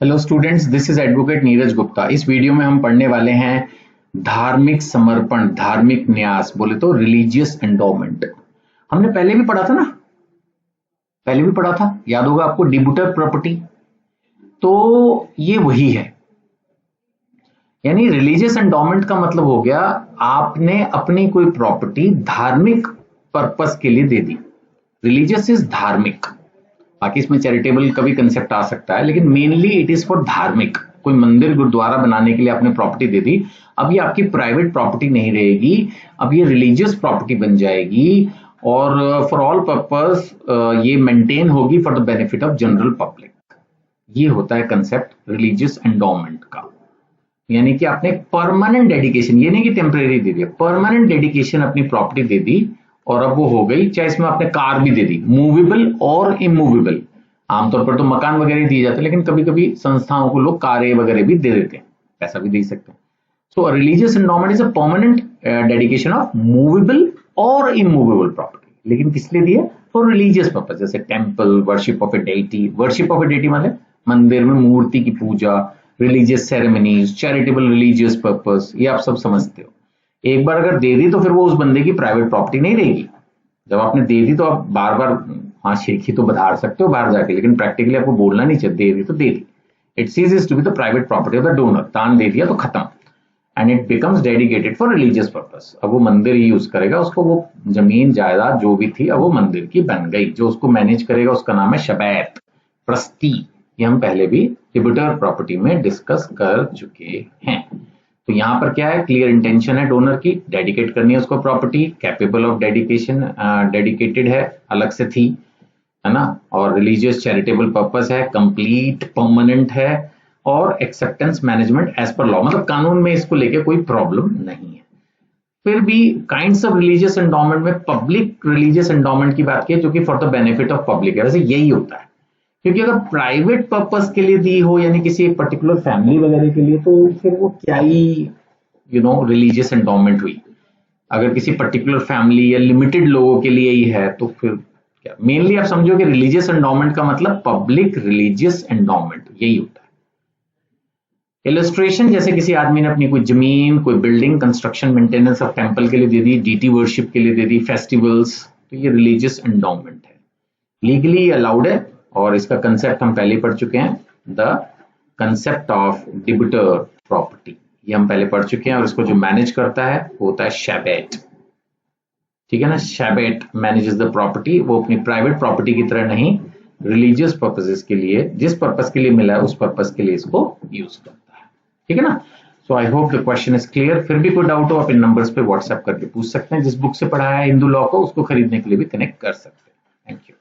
Hello students, this is advocate Neeraj Gupta. इस video में हम पढ़ने वाले हैं धार्मिक समर्पण, धार्मिक न्यास, बोले तो रिलीजियस एंडोमेंट। हमने पहले भी पढ़ा था ना, पहले भी पढ़ा था, याद होगा आपको, डिब्यूटर प्रॉपर्टी। तो ये वही है, यानी रिलीजियस एंडोमेंट का मतलब हो गया आपने अपनी कोई प्रॉपर्टी धार्मिक पर्पस के लिए दे दी। रिलीजियस इज धार्मिक, बाकी इसमें चैरिटेबल का भी कंसेप्ट आ सकता है, लेकिन मेनली इट इज फॉर धार्मिक। कोई मंदिर गुरुद्वारा बनाने के लिए आपने प्रॉपर्टी दे दी, अब ये आपकी प्राइवेट प्रॉपर्टी नहीं रहेगी, अब ये रिलीजियस प्रॉपर्टी बन जाएगी और फॉर ऑल पर्पस ये मेंटेन होगी for the benefit of general public. ये होता है कंसेप्ट रिलीजियस एंडोमेंट का। यानी कि आपने परमानेंट डेडिकेशन, ये नहीं कि टेम्परेरी दे दिया, परमानेंट डेडिकेशन अपनी प्रॉपर्टी दे दी और अब वो हो गई। चाहे इसमें आपने कार भी दे दी, मूवेबल और इमूवेबल। आमतौर पर तो मकान वगैरह दिए जाते हैं, लेकिन कभी कभी संस्थाओं को लोग कारें वगैरह भी दे देते हैं, पैसा भी दे सकते हैं। So religious endowment is a permanent dedication of movable और इमूवेबल प्रॉपर्टी। लेकिन किस लिए दिए? फॉर रिलीजियस पर्पज, जैसे temple, worship of a deity. Worship of a deity मतलब मंदिर में मूर्ति की पूजा, religious ceremonies, charitable religious purpose, ये आप सब समझते हो। एक बार अगर दे दी तो फिर वो उस बंदे की प्राइवेट प्रॉपर्टी नहीं रहेगी। जब आपने दे दी तो आप बार बार हाँ शेखी तो बधार सकते हो बाहर जाके, लेकिन प्रैक्टिकली आपको बोलना नहीं चाहिए, दे दी तो दे दी। It ceases to be the private property of the donor. दान दे दिया तो खत्म, and it becomes dedicated for religious purpose. अब वो मंदिर ही यूज करेगा, उसको वो जमीन जायदाद जो भी थी अब वो मंदिर की बन गई। जो उसको मैनेज करेगा उसका नाम है शबैत, ट्रस्टी। ये हम पहले भी डिब्यूटर प्रॉपर्टी में डिस्कस कर चुके हैं। तो यहाँ पर क्या है, क्लियर इंटेंशन है डोनर की, डेडिकेट करनी है उसको property, capable of dedication, dedicated है, अलग से थी, है ना, और रिलीजियस चैरिटेबल पर्पस है, कंप्लीट परमानेंट है, और acceptance management as per law, मतलब कानून में इसको लेके कोई प्रॉब्लम नहीं है। फिर भी काइंड्स ऑफ रिलीजियस एंडोमेंट में पब्लिक रिलीजियस एंडोमेंट की बात की, जो कि for the benefit of public है। वैसे यही होता है, क्योंकि अगर प्राइवेट पर्पस के लिए दी हो, यानी किसी एक पर्टिकुलर फैमिली वगैरह के लिए, तो फिर वो क्या ही रिलीजियस एंडोमेंट हुई। अगर किसी पर्टिकुलर फैमिली या लिमिटेड लोगों के लिए ही है तो फिर क्या। मेनली आप समझो कि रिलीजियस एंडोमेंट का मतलब पब्लिक रिलीजियस एंडोमेंट, यही होता है। इलस्ट्रेशन, जैसे किसी आदमी ने अपनी कोई जमीन, कोई building, construction, maintenance of temple के लिए दे दी, डीटी वर्शिप के लिए दे दी, फेस्टिवल्स, तो ये रिलीजियस एंडोमेंट है, लीगली अलाउड है। और इसका कंसेप्ट हम पहले पढ़ चुके हैं, द कंसेप्ट ऑफ डिब्यूटर प्रॉपर्टी, ये हम पहले पढ़ चुके हैं। और इसको जो मैनेज करता है वो होता है शैबेट, ठीक है ना। शैबेट मैनेजेस द प्रॉपर्टी, वो अपनी प्राइवेट प्रॉपर्टी की तरह नहीं, रिलीजियस पर्पसेस के लिए, जिस पर्पस के लिए मिला है उस पर्पस के लिए इसको यूज करता है, ठीक है ना। So I hope the question is clear. फिर भी कोई डाउट हो आप इन नंबर्स पे व्हाट्सएप करके पूछ सकते हैं। जिस बुक से पढ़ाया है हिंदू लॉ को, उसको खरीदने के लिए भी कनेक्ट कर सकते हैं। Thank you.